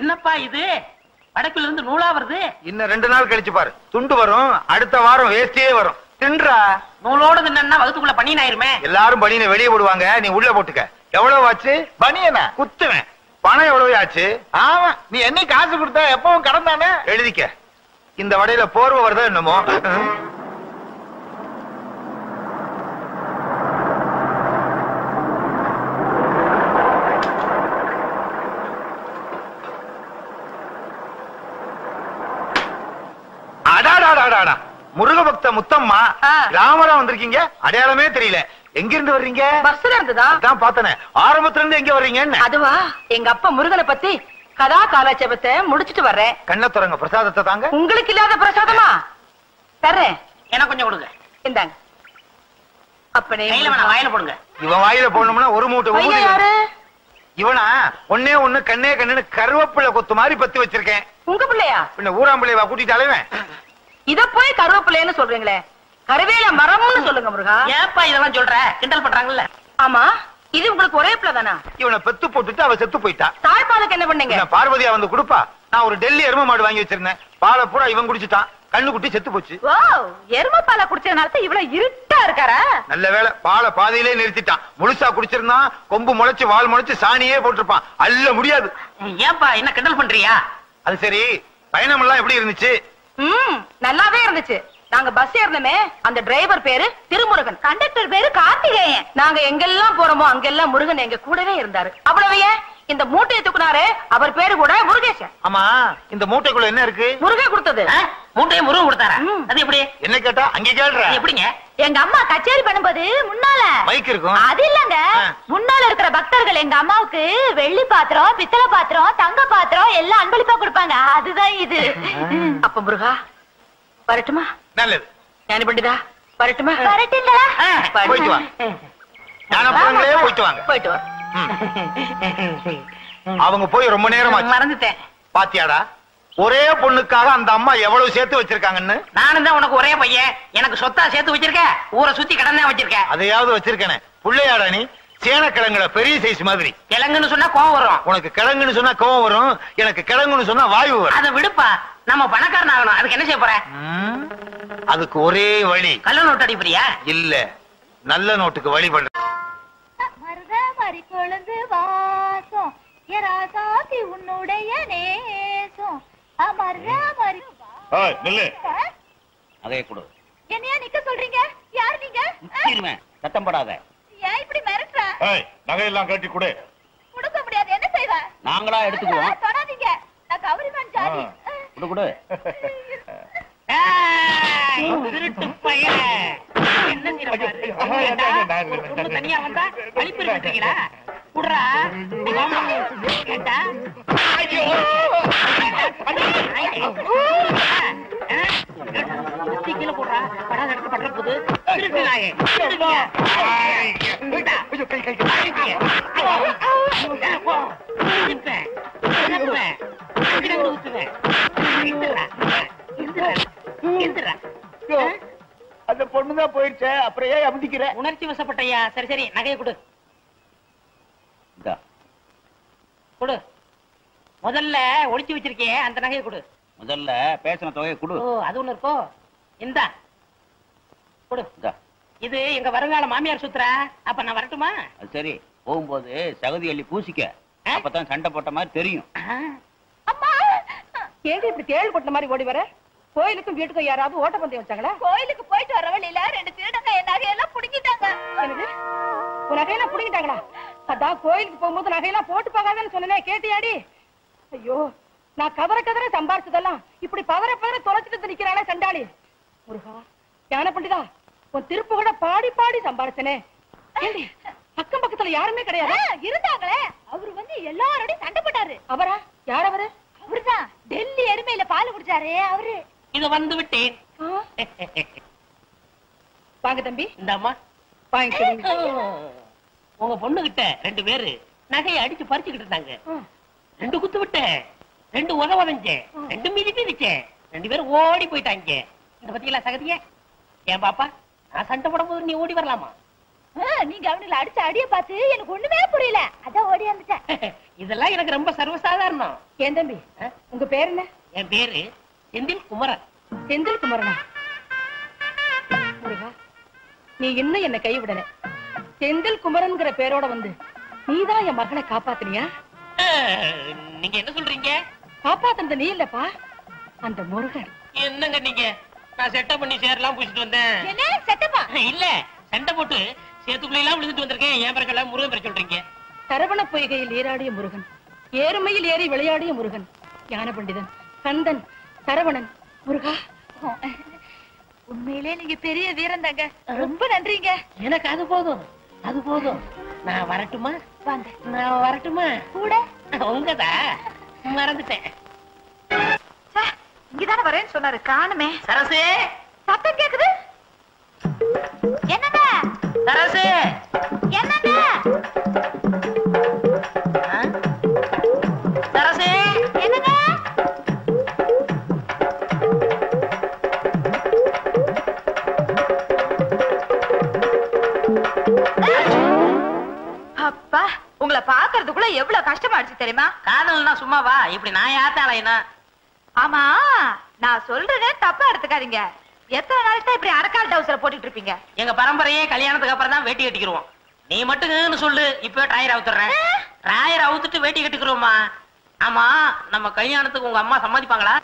என்னப்பா இது வடக்குல இருந்து நூலா வருது? இன்னும் 2 நாள் கழிச்சு பாரு, துண்டு வரும். அடுத்த வாரம் வேஸ்டியே வரும். தின்றா. நூலோட தின்னா வகுத்துக்குள்ள பனியன் ஆயிருமே. எல்லாரும் பனியனை வெளியே போடுவாங்க, நீ உள்ள போட்டுக்க. எவ்வளவு ஆச்சு? பனியனா குத்துவேன். பணம் எவ்வளவு ஆச்சு? ஆமா, நீ என்ன காசு கொடுத்தா எப்பவும் கடன் தானே. எழுதிக்க. இந்த வடையில போர்வை வருதா என்னமோ. முருக பக்த முத்தம்மா, ராமரா வந்திருக்கீங்க. அடையாளமே தெரியல. எங்க இருந்து வர்றீங்க? பஸ்ல இருந்துதா? தான் பார்த்தனே. ஆரம்பத்துல இருந்து எங்க வர்றீங்க? அதுவா, எங்க அப்பா முருகனை பத்தி கதா காலாட்சேபத்தை முடிச்சிட்டு வர்றேன். கண்ண துறங்க, பிரசாதத்தை தாங்க. உங்களுக்கு இல்லாத பிரசாதமா? தர்றேன். எனக்கு கொஞ்சம் கொடுங்க. இந்தாங்க. அப்பனே வாயில போடுங்க. இவன் வாயில போடணும்னா ஒரு மூட்டை. யாரு இவனா? ஒன்னே ஒண்ணு கண்ணே கண்ணுன்னு கருவேப்பிள்ளை கொத்து மாதிரி பத்தி வச்சிருக்கேன். உங்க பிள்ளையா? பின்ன ஊராம்பிள்ளைவா கூட்டிட்டு அலைவேன். இத போய் கருவேப்பிள்ளைன்னு சொல்றீங்களே, கருவேல மரம்னு சொல்லுங்க முருகா. ஏப்பா இதெல்லாம் சொல்ற? கிண்டல் பண்றாங்கல்ல. ஆமா, இது உங்களுக்கு ஒரே பிள்ளை தானா? இவனை பெத்து போட்டுட்டு அவ செத்து போயிட்டா. தாய்ப்பாலுக்கு என்ன பண்ணீங்க? பார்வதியா வந்து கொடுப்பா. நான் ஒரு டெல்லி எரும மாடு வாங்கி வச்சிருந்தேன். பாலை பூரா இவன் குடிச்சுட்டான். கண்ணு குட்டி செத்து போச்சு. ஓ, எரும பாலை குடிச்சதுனால இவ்வளவு இருட்டா இருக்காரா? நல்ல வேளை, பாலை பாதியிலே நிறுத்திட்டான். முழுசா குடிச்சிருந்தான், கொம்பு முளைச்சு வால் முளைச்சு சாணியே போட்டிருப்பான். அல்ல முடியாது. ஏப்பா என்ன கிண்டல் பண்றியா? அது சரி, பயணம் எல்லாம் எப்படி இருந்துச்சு? நல்லாவே இருந்துச்சு. நாங்க பஸ் ஏறணுமே, அந்த டிரைவர் பேரு திருமுருகன், கண்டக்டர் பேரு கார்த்திகேயன். நாங்க எங்கெல்லாம் போறோமோ அங்கெல்லாம் முருகன் எங்க கூடவே இருந்தாரு. அவ்வளவு ஏன், இந்த மூட்டையை தூக்குனாரு, அவர் பேரு கூட முருகேசன். ஆமா, இந்த மூட்டைக்குள்ள என்ன இருக்கு? முருகன் கொடுத்தது. மூட்டையை முருகன் கொடுத்தாரா? அது எப்படி? என்ன கேட்டா அங்க கேள்ற. எப்படிங்க? எங்க அம்மா கச்சேரி பண்ணும்போது முன்னால மைக் இருக்கும். அது இல்லங்க, முன்னால இருக்கிற பக்தர்கள் எங்க அம்மாவுக்கு வெள்ளி பாத்திரம், பித்தளை பாத்திரம், தங்க பாத்திரம் எல்லாம் அன்பளிப்பா கொடுப்பாங்க. அதுதான் இது. அப்ப முருகா வரட்டுமா? நல்லது. ஞானி பண்டிதா வரட்டுமா? வரட்டுங்களா? போயிட்டு வா. ஞானப்பழங்களே போயிட்டு வாங்க. போயிட்டு வா. அவங்க போய் ரொம்ப நேரம் மறந்துட்டேன். பாத்தியாடா, ஒரே பொண்ணுக்காக அந்த அம்மா எவ்வளவு சேர்த்து வச்சிருக்காங்கன்னு. நானும் தான் உனக்கு ஒரே பையன், எனக்கு சொத்தா சேர்த்து வச்சிருக்க. ஊரை சுத்தி கடன் தான் வச்சிருக்க. அதையாவது வச்சிருக்கேனே. புள்ளையாடா நீ? சேனக்கிழங்குல பெரிய சைஸ் மாதிரி. கிழங்குன்னு சொன்னா கோவம் வரும். உனக்கு கிழங்குன்னு சொன்னா கோவம் வரும், எனக்கு கிழங்குன்னு சொன்னா வாயு வரும். அதை விடுப்பா, நம்ம பணக்காரன் ஆகணும். அதுக்கு என்ன செய்ய போற? அதுக்கு ஒரே வழி. கள்ள நோட்டு அடிப்பறியா? இல்ல, நல்ல நோட்டுக்கு வழி பண்ற. கொழுந்து வாசம் எராசாத்தி உன்னுடைய நேசம் அமர்ற மரி. அதே கொடு. என்னையா நிக்க சொல்றீங்க? யார் நீங்க? நிச்சிருவேன், சத்தம் போடாத. ஏன் இப்படி மிரட்டுற? நகையெல்லாம் கட்டி கொடு. கொடுக்க முடியாது, என்ன செய்வ? நாங்களா எடுத்துக்குவோம். தொடாதீங்க, நான் கவரிமான் ஜாதி. கொடு கொடு. திருட்டு பையன் என்ன செய்யற? தனியா வந்தா அழிப்பு இருக்கீங்களா? குடுறா கேட்டா. கீழே போடுறா, படாத இடத்துல படுற போது. திருட்டு நாயே, அந்த பொண்ணுதான் போயிடுச்சு, அப்புறம் ஏன் அமுதிக்கிற? உணர்ச்சி வசப்பட்டையா? சரி சரி, நகையை கொடு. கொடு. முதல்ல ஒளிச்சு வச்சிருக்கே அந்த நகையை கொடு. முதல்ல பேசின தொகையை கொடு. ஓ, அது ஒண்ணு இருக்கோ? இந்தா கொடு. இது எங்க வருங்கால மாமியார் சுத்துற. அப்ப நான் வரட்டுமா? அது சரி, போகும்போது சகதி அள்ளி பூசிக்க, அப்பதான் சண்டை போட்ட மாதிரி தெரியும். கேள்வி இப்படி தேள் கொட்ட மாதிரி ஓடி வர? கோயிலுக்கும் வீட்டுக்கும் யாராவது ஓட்டப்பந்தயம் வச்சாங்களா? கோயிலுக்கு போயிட்டு வர வழியில 2 திருடங்க என் நகையெல்லாம் புடுங்கிட்டாங்க. உன் நகையெல்லாம் புடுங்கிட்டாங்களா? அதான் கோயிலுக்கு போகும்போது நகையெல்லாம் போட்டு போகாதன்னு சொன்னே, கேட்டியாடி? ஐயோ, நான் கதற கதற சம்பாரிச்சதெல்லாம் இப்படி பதற பதற தொலைச்சிட்டு நிக்கிறானே சண்டாளி. முருகா, ஞான பண்டிதா, உன் திருப்பு கூட பாடி பாடி சம்பாரிச்சனே. அக்கம் பக்கத்துல யாருமே கிடையாது. இருந்தாங்களே, அவரு வந்து எல்லாரோடையும் சண்டை போட்டாரு. அவரா? யார் அவரு? அவருதான் டெல்லி எருமையில பால் குடிச்சாரு அவரு. இது வந்து விட்டேன். வாங்க தம்பி. இந்த அம்மா வாங்க. உங்க பொண்ணு கிட்ட 2 பேரு நகையை அடிச்சு பறிச்சுக்கிட்டு இருந்தாங்க. 2 குத்து விட்டேன், 2 உதவதஞ்சேன், 2 மிதிப்பு மிதிச்சேன். 2 பேரும் ஓடி போயிட்டாங்க. இந்த பத்தியில சகதிய ஏன் பாப்பா, நான் சண்டை போடும் போது நீ ஓடி வரலாமா? நீங்க அவனுல அடிச்ச அடிய பார்த்து எனக்கு ஒண்ணுமே புரியல, அதான் ஓடி வந்துட்டேன். இதுல இதெல்லாம் எனக்கு ரொம்ப சர்வசாதாரணம். ஏன் தம்பி, உங்க பேர் என்ன? என் பேரு செந்தில் குமரன். செந்தில் குமரனா? முருகா, நீ இன்னும் என்ன கைவிடல. செந்தில் குமரன்ங்கிற பேரோட வந்து நீதான் என் மகனை காப்பாத்தினியா? நீங்க என்ன சொல்றீங்க? காப்பாத்துனது நீ இல்லப்பா, அந்த முருகன். என்னங்க நீங்க? நான் செட்டப் பண்ணி சேரெல்லாம் பூசிட்டு வந்தேன். என்ன செட்டப்பா? இல்ல, சண்டை போட்டு சேத்துக்குள்ள எல்லாம் விழுந்துட்டு வந்திருக்கேன். என் பிறகு முருகன் பேர் சொல்றீங்க? சரவண பொய்கையில் நீராடிய முருகன், ஏறுமையில் ஏறி விளையாடிய முருகன், ஞான பண்டிதன், கந்தன், சரவணன், முருகா. உண்மையிலே நீங்க பெரிய வீரன் தாங்க. ரொம்ப நன்றிங்க. எனக்கு அது போதும், அது போதும். நான் வரட்டுமா? வாங்க. நான் வரட்டுமா? கூட உங்கதா மறந்துட்டேன். இங்கதானே வரேன்னு சொன்னாரு, காணுமே. சரசு, சத்தம் கேக்குது. என்னங்க சரசு, என்னங்க சரசு, என்னங்க? அப்பா, உங்களை பாக்குறதுக்குள்ள எவ்வளவு கஷ்டமாடுச்சு தெரியுமா? காதல்னா சும்மாவா? இப்படி நான் யாத்தாலைனா? ஆமா, நான் சொல்றதே தப்பா எடுத்துக்காதீங்க. எத்தனை நாளைக்கு தான் இப்படி அரக்கால் டவுசரை போட்டுட்டு இருப்பீங்க? எங்க பரம்பரையே கல்யாணத்துக்கு அப்புறம் தான் வேட்டி கட்டிக்கிறோம். நீ மட்டும் சொல்லு, இப்ப டயர் அவுத்துறேன். டயர் அவுத்துட்டு வேட்டி கட்டிக்கிறோமா? ஆமா, நம்ம கல்யாணத்துக்கு உங்க அம்மா சம்மதிப்பாங்களா?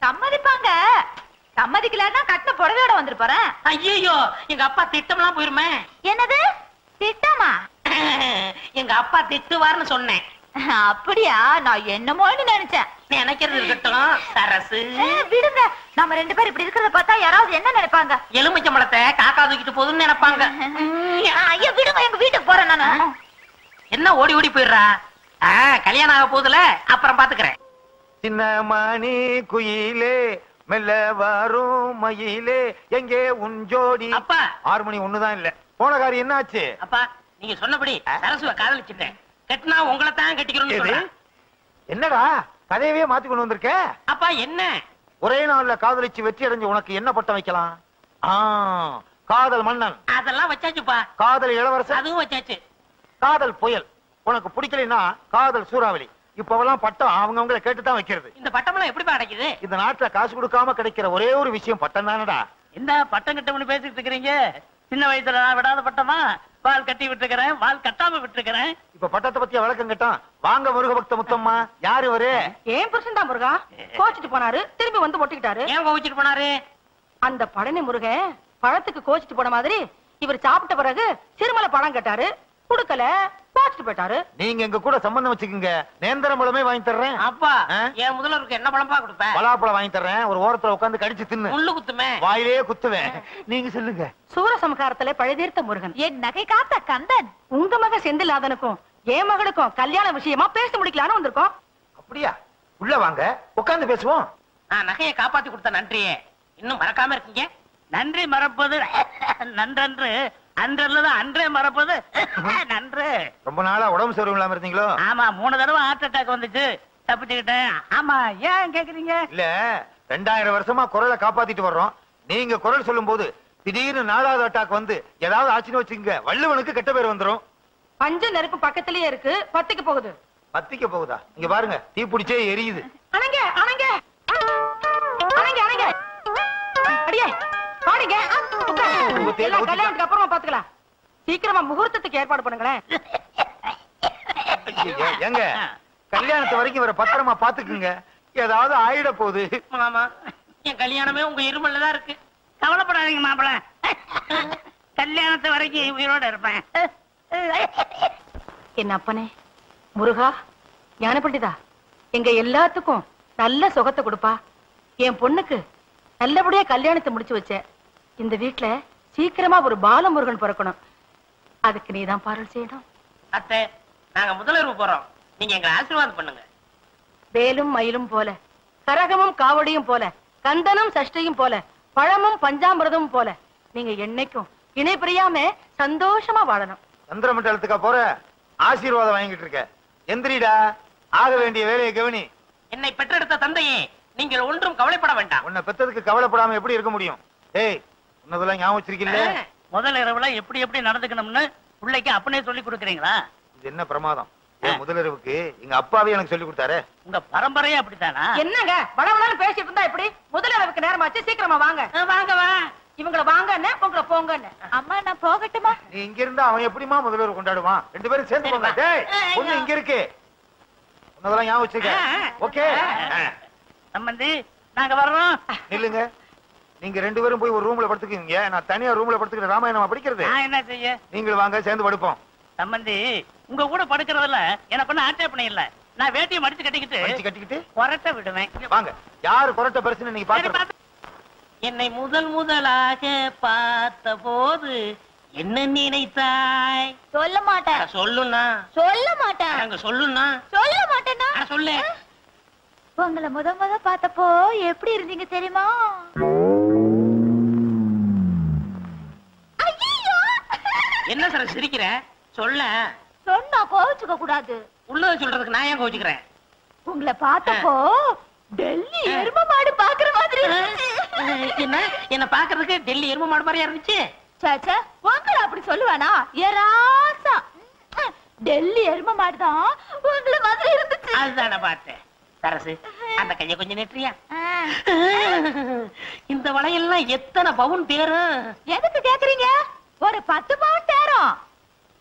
சம்மதிப்பாங்க. சம்மதிக்கலன்னா கட்டின புடவையோட வந்துருப்பாரு. ஐயோ, எங்க அப்பா திட்டம்லாம் போயிருமே. என்னது திட்டமா? எங்க அப்பா திட்டுவார்னு சொன்னேன். அப்படியா? நான் என்னமோன்னு நினைச்சேன். நினைக்கிறது இருக்கட்டும் சரசு. விடுங்க, நம்ம ரெண்டு பேரும் இப்படி இருக்கிறத பார்த்தா யாராவது என்ன நினைப்பாங்க? எலுமிச்சம்பழத்தை காக்கா தூக்கிட்டு போகுதுன்னு நினைப்பாங்க. ஐயா விடுங்க, எங்க வீட்டுக்கு போறேன் நானு. என்ன ஓடி ஓடி போயிடுறா? கல்யாணம் ஆக போதுல, அப்புறம் பாத்துக்கிறேன். சின்ன மணி குயிலே மெல்ல வரும் மயிலே எங்கே உன் ஜோடி? அப்பா, 6 மணி ஒண்ணுதான் இல்ல. போன காரியம் என்ன ஆச்சு? அப்பா, நீங்க சொன்னபடி சரசுவை காதலிச்சுட்டேன். கட்டினா உங்களை தான் கட்டிக்கிறோம்னு சொல்றேன். என்னடா கதையவே மாத்தி கொண்டு வந்திருக்க? அப்பா என்ன? ஒரே நாள்ல காதலிச்சு வெற்றி அடைஞ்சு உனக்கு என்ன பட்டம் வைக்கலாம்? காதல் மன்னன். அதெல்லாம் வச்சாச்சுப்பா. காதல் இளவரசன். அதுவும் வச்சாச்சு. காதல் புயல். உனக்கு பிடிக்கலைன்னா காதல் சூறாவளி. இப்பவெல்லாம் பட்டம் அவங்கவங்களை கேட்டுதான் வைக்கிறது. இந்த பட்டம்லாம் எப்படி கிடைக்குது? இந்த நாட்டுல காசு கொடுக்காம கிடைக்கிற ஒரே ஒரு விஷயம் பட்டம் தானடா. என்ன பட்டம் கிட்டம்னு பேசிட்டு இருக்கிறீங்க? சின்ன வயசுல நான் விடாத பட்டமா? வால் கட்டி விட்டுருக்கிறேன், வால் கட்டாம விட்டுருக்கிறேன். இப்ப பட்டத்தை பத்திய விளக்கம் கேட்டான். வாங்க முருக பக்த முத்தம்மா. யாரு இவரு? ஏன் புருஷன் தான் முருகா. கோச்சிட்டு போனாரு, திரும்பி வந்து ஒட்டிக்கிட்டாரு. ஏன் கோவிச்சிட்டு போனாரு? அந்த பழனி முருகன் பழத்துக்கு கோச்சிட்டு போன மாதிரி இவர் சாப்பிட்ட பிறகு சிறுமலை பழம் கேட்டாரு, குடுக்கல, கோச்சிட்டு போயிட்டாரு. நீங்க எங்க கூட சம்பந்தம் வச்சுக்கீங்க. நேந்திரம் பழமே வாங்கி தர்றேன். அப்பா, என் முதல்வருக்கு என்ன பழம்பா கொடுப்பேன்? பலாப்பழம் வாங்கி தர்றேன். ஒரு ஓரத்துல உட்கார்ந்து கடிச்சு தின்னு. முள்ளு குத்துமே. வாயிலே குத்துவேன். நீங்க சொல்லுங்க. சூரசம்ஹாரத்துல பழுதீர்த்த முருகன், என் நகை காத்த கந்தன். உங்க மக செந்திலாதனுக்கும் என் மகளுக்கும் கல்யாண விஷயமா பேசி முடிக்கலான்னு வந்திருக்கோம். அப்படியா? உள்ள வாங்க, உட்கார்ந்து பேசுவோம். நான் நகையை காப்பாத்தி கொடுத்த நன்றியே இன்னும் மறக்காம இருக்கீங்க. நன்றி மறப்பது நன்றன்று, அன்றல்லதான் அன்றே மறப்பது நன்று. ரொம்ப நாளா உடம்பு சரியில்லாம இல்லாம இருந்தீங்களோ? ஆமா, 3 தடவை ஹார்ட் அட்டாக் வந்துச்சு, தப்பிச்சுக்கிட்டேன். ஆமா, ஏன் கேக்குறீங்க? இல்ல, 2000 வருஷமா குரலை காப்பாத்திட்டு வர்றோம். நீங்க குரல் சொல்லும் போது திடீர்னு 4வது அட்டாக் வந்து ஏதாவது ஆச்சுன்னு வச்சுங்க, வள்ளுவனுக்கு கெட்ட பேர் வந்துரும். பஞ்ச நெருப்பு பக்கத்திலேயே இருக்கு, பத்திக்கு போகுது. பத்திக்க போகுதா? இங்க பாருங்க, தீ பிடிச்சே எரியுது. அணங்க அணங்க அணங்க அணங்க. அடியே பாடுங்க. எல்லாம் கல்யாணத்துக்கு அப்புறமா பாத்துக்கலாம். சீக்கிரமா முகூர்த்தத்துக்கு ஏற்பாடு பண்ணுங்களேன். எங்க கல்யாணத்து வரைக்கும் வர பத்திரமா பாத்துக்குங்க. ஏதாவது ஆயிட போகுது. ஆமா, என் கல்யாணமே உங்க இருமல்ல தான் இருக்கு. கவலைப்படாதீங்க மாப்பிள, கல்யாணத்து வரைக்கும் உயிரோட இருப்பேன். என் அப்பனே முருகா, ஞான பண்டிதா, எங்க எல்லாத்துக்கும் நல்ல சுகத்தை கொடுப்பா. என் பொண்ணுக்கு நல்லபடியா கல்யாணத்தை முடிச்சு வச்ச. இந்த வீட்டுல சீக்கிரமா ஒரு பாலமுருகன் பிறக்கணும். அதுக்கு நீதான் பாரல் செய்யணும். அத்தை, நாங்க முதலிரவு போறோம், நீங்க எங்களை ஆசீர்வாதம் பண்ணுங்க. வேலும் மயிலும் போல, கரகமும் காவடியும் போல, கந்தனும் சஷ்டியும் போல, பழமும் பஞ்சாமிரதமும் போல நீங்க என்னைக்கும் இணை பிரியாம சந்தோஷமா வாழணும். சந்திரமண்டலத்துக்கா போற? ஆசீர்வாதம் வாங்கிட்டு இருக்க. எந்திரிடா, ஆக வேண்டிய வேலையை கவனி. என்னை பெற்றெடுத்த தந்தையே, நீங்கள் ஒன்றும் கவலைப்பட வேண்டாம். உன்னை பெத்ததுக்கு கவலைப்படாம எப்படி இருக்க முடியும்? ஏய், உன்னதெல்லாம் ஞாபகம் வச்சிருக்கீல்ல? முதல் இரவுல எப்படி எப்படி நடந்துக்கணும்னு பிள்ளைக்கு அப்பனே சொல்லி கொடுக்குறீங்களா? இது என்ன பிரமாதம்? முதலிரவுக்கு எங்க அப்பாவே எனக்கு சொல்லி கொடுத்தாரு. உங்க பரம்பரையே அப்படித்தானா? என்னங்க வளவளன்னு பேசிட்டு இருந்தா எப்படி? முதலிரவுக்கு நேரமாச்சு, சீக்கிரமா வாங்க. வாங்க வா. இவங்கள வாங்கன்னு உங்களை போங்கன்னு. அம்மா நான் போகட்டுமா? நீ இங்க இருந்தா அவன் எப்படிமா முதலிரவு கொண்டாடுவான்? 2 பேரும் சேர்ந்து போங்க. டேய் பொண்ணு இங்க இருக்கு. உன்னதெல்லாம் ஞாபகம் வச்சுக்க. ஓகே சம்பந்தி நாங்க வர்றோம். நில்லுங்க. நீங்க 2 பேரும் போய் ஒரு ரூம்ல படுத்துக்கீங்க. நான் தனியா ரூம்ல படுத்துக்கிற ராமாயணமா படிக்கிறது. நான் என்ன செய்ய? நீங்களும் வாங்க, சேர்ந்து படுப்போம். சம்பந்தி உங்க கூட படுக்கிறதுல எனக்கு ஒன்னும் ஆட்சேபணம் இல்ல. நான் வேட்டியை மடிச்சு கட்டிக்கிட்டு கொரட்டை விடுவேன். வாங்க. யாரு கொரட்டை பெருசுன்னு நீங்க பாருங்க. என்னை முதலாக பார்த்த போது என்ன நினைத்தாய்? சொல்ல மாட்டேன். சொல்லுண்ணா. சொல்ல மாட்டேன். அங்க சொல்லுண்ணா. சொல்ல மாட்டேன்னா சொல்லு. உங்களை முத பார்த்தப்போ எப்படி இருந்தீங்க தெரியுமா? என்ன சார் சிரிக்கிற? சொல்ல. சொன்னா கோவிச்சுக்க கூடாது. உள்ளத சொல்றதுக்கு நான் ஏன் கோவிச்சுக்கிறேன்? உங்களை பார்த்தப்போ டெல்லி எரும மாடு பாக்குற மாதிரி என்ன பாக்குறதுக்கு டெல்லி எரும மாடு மாதிரியா இருந்துச்சு? சாச்சா உங்களை அப்படி சொல்லுவானா? ஏராசா டெல்லி எரும மாடுதான் உங்களை மாதிரி இருந்துச்சு. அதுதான பார்த்தேன். சரசு அந்த கைய கொஞ்சம் நெற்றியா? இந்த வளையல்லாம் எத்தனை பவுன் தேரும்? எதுக்கு கேக்குறீங்க? ஒரு 10 பவுன் தேரும்.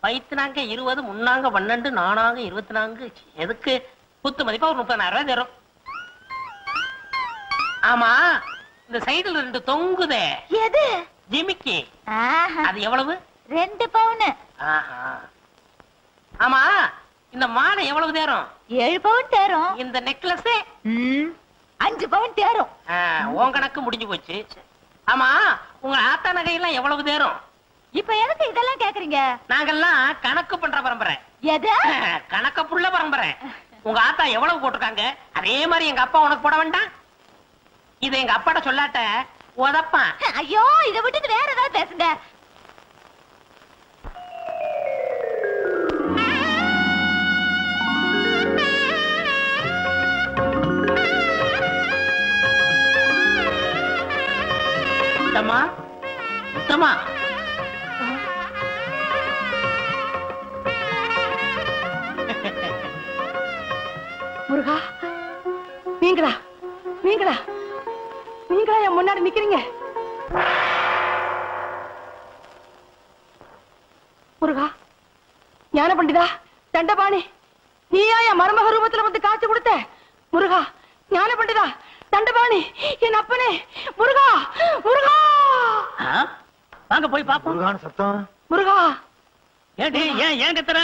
வயிற்றுனாங்க 20, முன்னாங்க 12, நானாங்க 24. எதுக்கு? குத்து மதிப்பா ஒரு 30,000 ரூபாய் தரும். ஆமா இந்த சைடுல 2 தொங்குதே, எது? ஜிமிக்கி. ஆஹா. அது எவ்வளவு? 2 பவுன். ஆஹா. ஆமா இந்த மாலை எவ்வளவு தேரும்? 7 பவுன் தேரும். இந்த நெக்லஸ் 5 பவுன் தேரும். உன் கணக்கு முடிஞ்சு போச்சு. ஆமா உங்க ஆத்தா நகையெல்லாம் எவ்வளவு தேரும்? இப்ப எதுக்கு இதெல்லாம் கேக்குறீங்க? நாங்கெல்லாம் கணக்கு பண்ற பரம்பரை. எது? கணக்க புள்ள பரம்பரை. உங்க ஆத்தா எவ்வளவு போட்டிருக்காங்க அதே மாதிரி எங்க அப்பா உனக்கு போட வேண்டாம்? இதை எங்க அப்பாட்ட சொல்லாட்ட உதப்பான். ஐயோ இதை விட்டுட்டு வேற ஏதாவது பேசுங்க. முத்தம்மா, முத்தம்மா. முருகா, நீங்களா நீங்களா நீங்களா என் முன்னாடி நிக்கிறீங்க? முருகா, ஞான பண்டிதா, தண்டபாணி, நீயா என் மருமக ரூபத்துல வந்து காட்சி கொடுத்த? முருகா, ஞான பண்டிதா, தண்டபாணி, என் அப்பனே, முருகா, முருகா. வாங்க போய் பாப்போம். முருகான சத்தம். முருகா, ஏடி ஏன் கத்துற?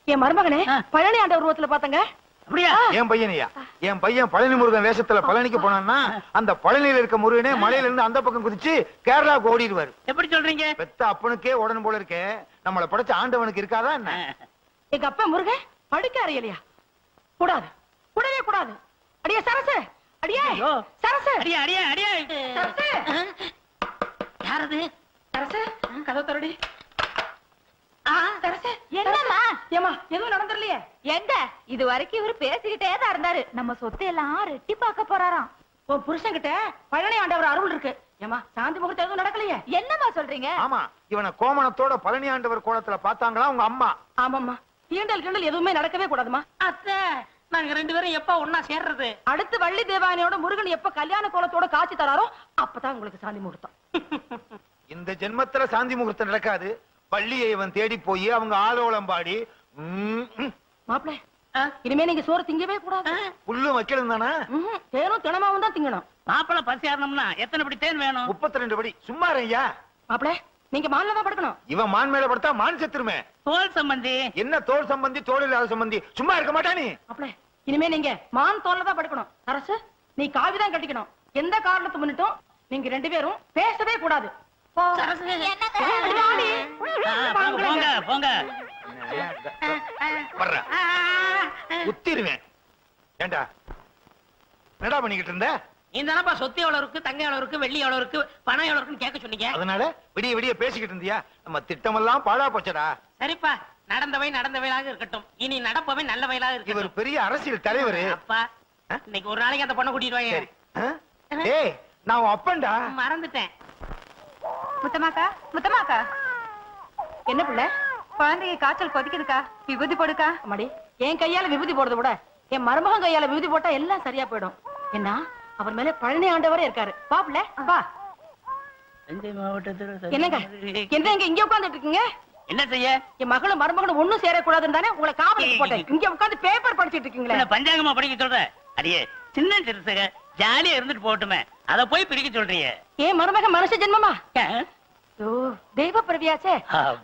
என் மருமகனே பழனி ஆண்ட உருவத்துல பாத்தங்க. அப்படியா? என் பையனையா? என் பையன் பழனி முருகன் வேஷத்துல பழனிக்கு போனான்னா அந்த பழனியில இருக்க முருகனே மலையில இருந்து அந்த பக்கம் குதிச்சு கேரளாவுக்கு ஓடிடுவாரு. எப்படி சொல்றீங்க? பெத்த அப்பனுக்கே உடனே போல இருக்கே, நம்மளை படைச்ச ஆண்டவனுக்கு இருக்காதா என்ன? எங்க அப்பா முருகன் படுக்க அறையலையா? கூடாது, கூடவே கூடாது. அடியே சரசு, அடியே சரசு, அடியா அடியா அடியா. சரசு. யாரது? சரசு, கதவு தரடி. சரசு, என்னம்மா? ஏமா எதுவும் நடந்துடலையே? எங்க இது வரைக்கும் இவரு பேசிக்கிட்டே தான் இருந்தாரு. நம்ம சொத்து எல்லாம் ரெட்டி பார்க்க போறாராம். உன் புருஷன் கிட்ட பழனி ஆண்டவர் அருள் இருக்கு. ஏமா சாந்தி முகூர்த்தம் எதுவும் நடக்கலையே? என்னம்மா சொல்றீங்க? ஆமா, இவனை கோமணத்தோட பழனி ஆண்டவர் கோலத்துல பாத்தாங்களா உங்க அம்மா? ஆமாம்மா, தீண்டல் கிண்டல் எதுவுமே நடக்கவே கூடாதுமா. அத்தை, நாங்க 2 பேரும் எப்ப ஒன்னா சேர்றது? அடுத்து வள்ளி தேவானையோட முருகன் எப்ப கல்யாண கோலத்தோட காட்சி தராரோ அப்பதான் உங்களுக்கு சாந்தி முகூர்த்தம். இந்த ஜென்மத்துல சாந்தி முகூர்த்தம் நடக்காது. பள்ளியை இவன் தேடி போய் அவங்க ஆலோலம் பாடி மாப்பிள, இனிமே நீங்க சோறு திங்கவே கூடாது. புல்லு வைக்கணும் தானே? தேனும் தினமாவும் தான் திங்கணும். மாப்பிள பசி ஆறணும்னா எத்தனை படி தேன் வேணும்? 32 படி. சும்மா ஐயா, மாப்பிள நீங்க மான்ல தான் படுக்கணும். இவன் மான் மேல படுத்தா மான் செத்துருமே. தோல் சம்பந்தி. என்ன தோல் சம்பந்தி? தோல் இல்லாத சம்பந்தி. சும்மா இருக்க மாட்டானே. மாப்பிள இனிமே நீங்க மான் தோல்ல தான் படுக்கணும். அரசு, நீ காவிதான் கட்டிக்கணும். எந்த காரணத்தை முன்னிட்டும் நீங்க 2 பேரும் பேசவே கூடாது. போங்க போங்க. உத்திருவேன். ஏண்டா என்னடா பண்ணிக்கிட்டு இருந்த? நீ தானப்பா சொத்து எவ்வளவு இருக்கு, தங்க எவ்வளவு இருக்கு, வெள்ளி எவ்வளவு இருக்கு, பணம் எவ்வளவு இருக்குன்னு கேட்க சொன்னீங்க. அதனால விடிய விடிய பேசிக்கிட்டு இருந்தியா? நம்ம திட்டமெல்லாம் பாழா போச்சடா. சரிப்பா, நடந்தவை நடந்தவையாக இருக்கட்டும். இனி நடப்பவை நல்ல வயலாக இருக்கு. இவர் பெரிய அரசியல் தலைவர். அப்பா, இன்னைக்கு ஒரு நாளைக்கு அந்த பொண்ணை கூட்டிட்டு வாங்க. ஏய், நான் அப்பன்டா. மறந்துட்டேன். முத்தமாக்கா, முத்தமாக்கா, என்ன பிள்ளை? குழந்தைக்கு காய்ச்சல் கொதிக்குதுக்கா, விபூதி போடுக்கா. அம்மாடி, என் கையால விபூதி போடுறத விட என் மருமகன் கையால விபூதி போட்டா எல்லாம் சரியா போயிடும். என்ன அவர் மேல பழனி ஆண்டவரே இருக்காரு. பாப்புல வா. என்னங்க என்ன இங்க உட்கார்ந்துட்டு இருக்கீங்க? என்ன செய்ய? என் மகளும் மருமகனும் ஒண்ணும் சேரக்கூடாதுன்னு தானே உங்களை காவலுக்கு போட்டேன். இங்க உட்கார்ந்து பேப்பர் படிச்சிட்டு இருக்கீங்களே. பஞ்சாங்கமா படிக்க சொல்ற? அடியே சின்ன சிறுசுக ஜாலியா இருந்துட்டு போகட்டுமே, அத போய் பிரிக்க சொல்றீங்க. ஏன் மருமகன் மனுஷ ஜென்மமா? தெய்வ பிரவியாச்சே.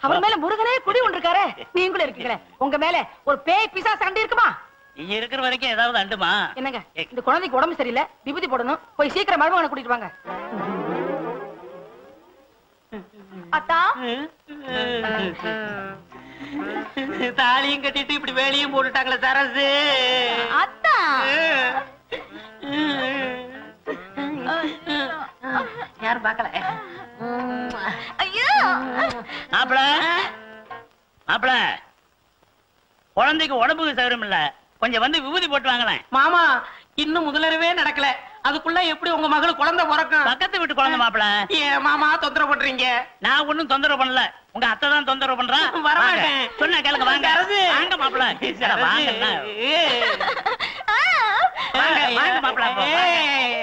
அவர் மேல முருகனே குடி ஒன்றிருக்காரு. நீங்களும் இருக்கீங்களே, உங்க மேல ஒரு பேய் பிசாசு அண்டி இருக்குமா? நீங்க இருக்கிற வரைக்கும் ஏதாவது அண்டுமா? என்னங்க இந்த குழந்தைக்கு உடம்பு சரியில்லை, விபூதி போடணும். போய் சீக்கிரம் மருமகனை கூட்டிட்டு வாங்க. அத்தா, தாலியும் கட்டிட்டு இப்படி வேலையும் போட்டுட்டாங்களே சரசு. அத்தா. யாரும் பாக்கல. ஐயோ மாப்பிள மாப்பிள, குழந்தைக்கு உடம்புக்கு சௌகரியம் இல்ல, கொஞ்சம் வந்து விபூதி போட்டு வாங்களேன். மாமா இன்னும் முதலறவே நடக்கல, அதுக்குள்ள எப்படி உங்க மகள் குழந்தை பிறக்கும்? பக்கத்து வீட்டு குழந்தை மாப்பிள. ஏன் மாமா தொந்தரவு பண்றீங்க? நான் ஒண்ணும் தொந்தரவு பண்ணல, உங்க அத்தை தான் தொந்தரவு பண்றா. வரமாட்டேன். சொன்ன கேளுங்க, வாங்க வாங்க மாப்பிள. வாங்க மாப்பிள.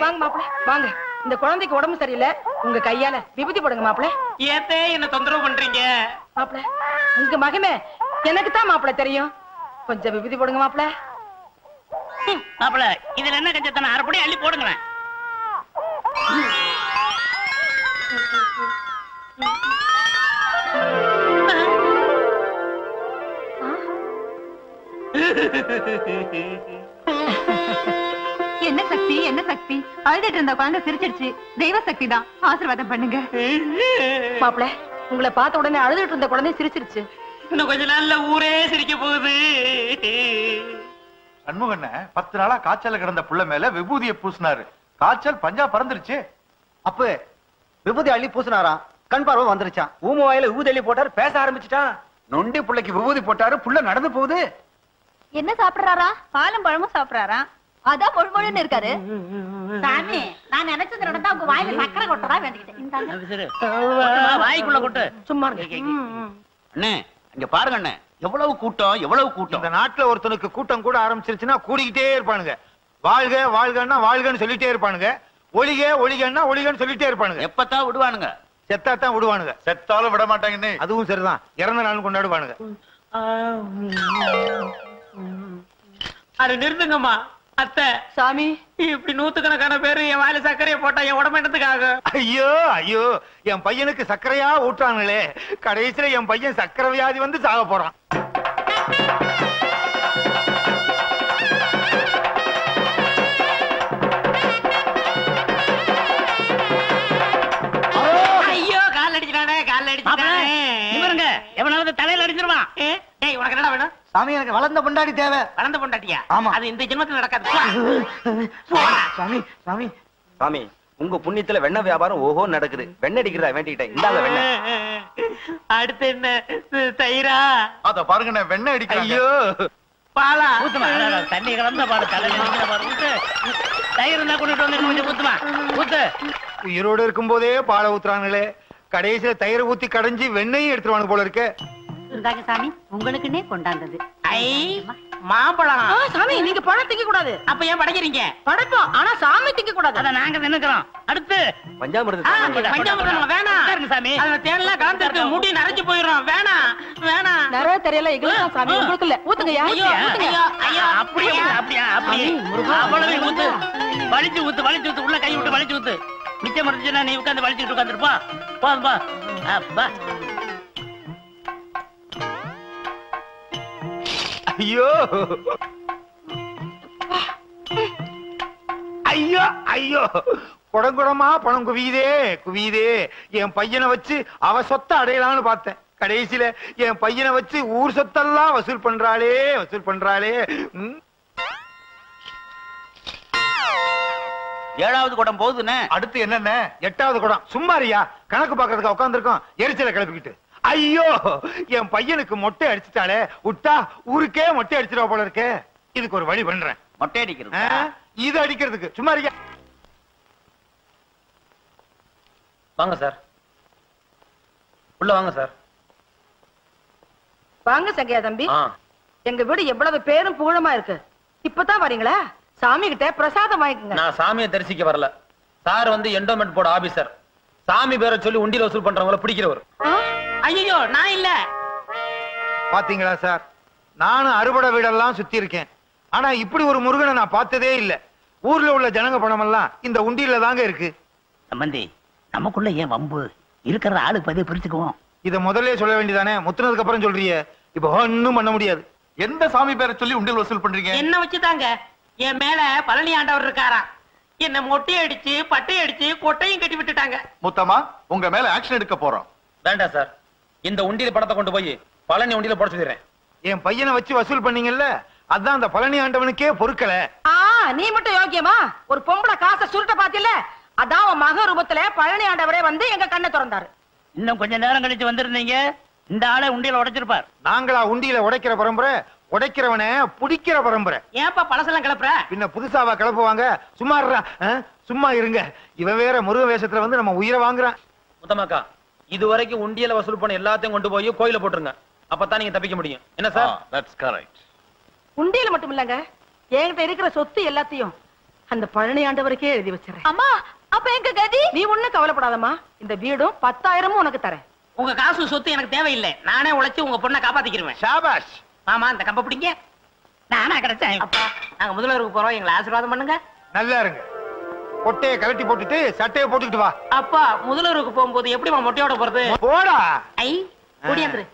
வாங்க மாப்பிள வாங்க. இந்த குழந்தைக்கு உடம்பு சரியில்லை, உங்க கையால விபூதி போடுங்க மாப்பிள. ஏத்தே என்ன தொந்தரவு பண்றீங்க? மாப்பிள உங்க மகமே எனக்கு தான் மாப்பிள தெரியும், கொஞ்சம் விபூதி போடுங்க மாப்பிள. மாப்பிள இதுல என்ன கஞ்சத்தன? அரைப்படி அள்ளி போடுங்களேன். என்ன சக்தி, என்ன சக்தி? அழுதுட்டு இருந்த குழந்தை சிரிச்சிருச்சு. தெய்வ சக்தி தான், ஆசீர்வாதம் பண்ணுங்க. மாப்பிள உங்களை பார்த்த உடனே அழுதுட்டு இருந்த குழந்தை சிரிச்சிருச்சு. இன்னும் கொஞ்ச நாள்ல ஊரே சிரிக்க போகுது. சண்முகண்ண 10 நாளா காய்ச்சல கிடந்த புள்ள மேல விபூதியை பூசினாரு. காய்ச்சல் பஞ்சா பறந்துருச்சு. அப்ப விபூதி அள்ளி பூசினாராம், கண் பார்வை வந்துருச்சான். ஊம வாயில விபூதி அள்ளி போட்டாரு, பேச ஆரம்பிச்சுட்டான். நொண்டி புள்ளைக்கு விபூதி போட்டாரு, புள்ள நடந்து போகுது. என்ன சாப்பிடுறாரா? பாலும் பழமும் சாப்பிடுறாரா? அதான் பொழுமொழின்னு இருக்காரு. சாமி நான் நினைச்சது நடந்தா உங்க வாயில சக்கரை கொட்டதா வேண்டிக்கிட்டேன். வாய்க்குள்ள கொட்டு. சும்மா அண்ணே இங்க பாருங்க அண்ணே, எவ்வளவு கூட்டம், எவ்வளவு கூட்டம். இந்த நாட்டுல ஒருத்தனுக்கு கூட்டம் கூட ஆரம்பிச்சிருச்சுன்னா கூடிக்கிட்டே இருப்பானுங்க. வாழ்க வாழ்கன்னா வாழ்கன்னு சொல்லிட்டே இருப்பானுங்க, ஒளிக ஒளிகன்னா ஒளிகன்னு சொல்லிட்டே இருப்பானுங்க. எப்பத்தான் விடுவானுங்க? செத்தாத்தான் விடுவானுங்க. செத்தாலும் விட மாட்டாங்கன்னு. அதுவும் சரிதான், இறந்த நாள் கொண்டாடுவானுங்க. அது நிறுத்துங்கம்மா. அத்தை சாமி இப்படி 100கணக்கான பேரு என் வாயில சர்க்கரையை போட்டா என் உடம்பு என்னத்துக்காக? ஐயோ ஐயோ, என் பையனுக்கு சர்க்கரையா ஊட்டானுங்களே, கடைசியில என் பையன் சர்க்கரை வியாதி வந்து சாக போறான். ஐயோ கால் அடிச்சிட்டானே, கால் அடிச்சிட்டானே. இவருங்க எவனாவது தலையில அடிச்சிருவான். டேய் உனக்கு என்ன வேணும்? சாமி எனக்கு வளர்ந்த பொண்டாடி தேவை. வளர்ந்த பொண்டாட்டியா? ஆமா. அது இந்த ஜென்மத்துல நடக்காது. சாமி சாமி சாமி, உங்க புண்ணியத்துல வெண்ணெய் வியாபாரம் ஓஹோ நடக்குது. வெண்ணெய் அடிக்கிறதா வேண்டிக்கிட்டேன், இந்தாங்க வெண்ணெய். அடுத்து என்ன? தயிரா? அத பாருங்க, வெண்ணெய் அடிக்கிறேன். ஐயோ பாலா? ஊத்துமா, தண்ணி கலந்த பாரு, தலையில அடிக்கிற பாரு. ஊத்து. தயிர் இருந்தா கொண்டுட்டு வந்து கொஞ்சம் ஊத்துமா, ஊத்து. உயிரோடு இருக்கும் போதே பாலை ஊத்துறானுங்களே, கடைசியில தயிரை ஊத்தி கடைஞ்சி வெண்ணையும் எடுத்துருவானு போல இருக்கு. இந்தாங்க சாமி, உங்களுக்குன்னே கொண்டாந்தது. ஐ மாம்பழம். சாமி நீங்க பழம் திங்க கூடாது. அப்ப ஏன் படைக்கிறீங்க? படைப்போம், ஆனா சாமி திங்க கூடாது. அத நாங்க நின்னுக்கிறோம். அடுத்து பஞ்சாமிர்தம். பஞ்சாமிர்தம் வேணாம் சாமி. அதுல தேன்லாம் கலந்துருக்கு, முடி நரைஞ்சு போயிடும். வேணாம் வேணாம். நிறைய தெரியல, எங்களுக்கு சாமி உங்களுக்கு இல்ல. ஊத்துங்கய்யா. ஐயோ ஐயோ ஐயோ. அப்படியே அப்படியே அப்படியே அவ்வளவு ஊத்து. வலிச்சு ஊத்து, வலிச்சு ஊத்து, உள்ள கை விட்டு வலிச்சு ஊத்து. மிச்சம் இருந்துச்சுன்னா நீ உட்காந்து வலிச்சுட்டு உட்காந்துருப்பா. போதும்பா. அப்பா ஐயோ ஐயோ ஐயோ, குடங்குடமா பணம் குவியுதே குவியுதே. என் பையனை வச்சு அவ சொத்தை அடையலாம்னு பார்த்தேன், கடைசியில என் பையனை வச்சு ஊர் சொத்தெல்லாம் வசூல் பண்றாளே வசூல் பண்றாளே. 7வது குடம் போகுதுண்ணே. அடுத்து என்னென்ன? 8வது குடம். சும்மாரியா, கணக்கு பாக்குறதுக்கு உட்காந்துருக்கோம், எரிச்சலை கிளப்பிக்கிட்டு. ஐயோ, என் பையனுக்கு மொட்டை அடிச்சுட்டாலே, விட்டா ஊருக்கே மொட்டை அடிச்சிருவா போல இருக்கே. இதுக்கு ஒரு வழி பண்றேன். மொட்டை அடிக்கிறது? இது அடிக்கிறதுக்கு சும்மா இருக்க. வாங்க சார், உள்ள வாங்க சார். வாங்க சங்கையா தம்பி. எங்க வீடு எவ்வளவு பேரும் புகழமா இருக்கு. இப்பதான் வரீங்களா? சாமி கிட்ட பிரசாதம் வாங்கிக்கங்க. நான் சாமியை தரிசிக்க வரல. சார் வந்து என்டோமெண்ட் போர்டு ஆபீசர். சாமி பேரை சொல்லி உண்டியல் வசூல் பண்றவங்கள பிடிக்கிறவர். ஐயோ நான் இல்ல. பாத்தீங்களா சார், நானும் அறுபடை வீடெல்லாம் சுத்தி இருக்கேன். ஆனா இப்படி ஒரு முருகனை நான் பார்த்ததே இல்ல. ஊர்ல உள்ள ஜனங்க பணம் எல்லாம் இந்த உண்டியில தாங்க இருக்கு. சம்பந்தி, நமக்குள்ள ஏன் வம்பு? இருக்கிற ஆளு பதிவு பிரிச்சுக்குவோம். இத முதல்ல சொல்ல வேண்டியதானே? முத்துனதுக்கு அப்புறம் சொல்றீங்க. இப்ப ஒண்ணும் பண்ண முடியாது. எந்த சாமி பேரை சொல்லி உண்டியல் வசூல் பண்றீங்க? என்ன வச்சுதாங்க என் மேல பழனி ஆண்டவர் இருக்காரா. என்ன மொட்டை அடிச்சு பட்டை அடிச்சு கொட்டையும் கட்டி விட்டுட்டாங்க. மொத்தமா உங்க மேல ஆக்ஷன் எடுக்க போறோம். வேண்டாம் சார், இந்த உண்டியல் பணத்தை கொண்டு போய் பழனி உண்டியல போட சொல்லிடுறேன். என் பையனை வச்சு வசூல் பண்ணீங்கல்ல, அதான் அந்த பழனி ஆண்டவனுக்கே பொறுக்கல. நீ மட்டும் யோக்கியமா? ஒரு பொம்பளை காசை சுருட்ட பாத்தில, அதான் உன் மக ரூபத்துல பழனி ஆண்டவரே வந்து எங்க கண்ணை திறந்தாரு. இன்னும் கொஞ்ச நேரம் கழிச்சு வந்திருந்தீங்க, இந்த ஆளை உண்டியல உடைச்சிருப்பார். நாங்களா உண்டியில உடைக்கிற பரம்பரை? உடைக்கிறவன புடிக்கிற பரம்பரை. ஏன்பா பழசெல்லாம் கிளப்புற? பின்ன புதுசாவா கிளப்புவாங்க? சும்மா சும்மா இருங்க. இவன் வேற முருக வேஷத்துல வந்து நம்ம உயிரை வாங்குறான். முத்தமாக்கா, இதுவரைக்கும் உண்டியல வசூல் பண்ண எல்லாத்தையும் கொண்டு போய் கோயில போட்டுருங்க. அப்பதான் நீங்க தப்பிக்க முடியும். என்ன சார்? That's correct. உண்டியல மட்டும் இல்லங்க, என்கிட்ட இருக்கிற சொத்து எல்லாத்தையும் அந்த பழனி ஆண்டவருக்கே எழுதி வச்சிடறேன். அம்மா, அப்ப எங்க கதி? நீ ஒண்ணும் கவலைப்படாதம்மா. இந்த வீடும் 10,000 உனக்கு தரேன். உங்க காசு சொத்து எனக்கு தேவையில்லை. நானே உழைச்சு உங்க பொண்ணை காப்பாத்திக்கிருவேன். ஷாபாஷ். ஆமா, இந்த கம்ப பிடிங்க. நானா கிடைச்சேன். அப்பா, நாங்க முதல்வருக்கு போறோம், எங்களை ஆசீர்வாதம் பண்ணுங்க. நல்லா இருங்க. கொட்டையை கழட்டி போட்டுட்டு சட்டையை போட்டுக்கிட்டு வா. அப்பா, முதல்வருக்கு போகும்போது எப்படிமா மொட்டையோட போறது? போடா. ஐ, ஓடியாந்துரு.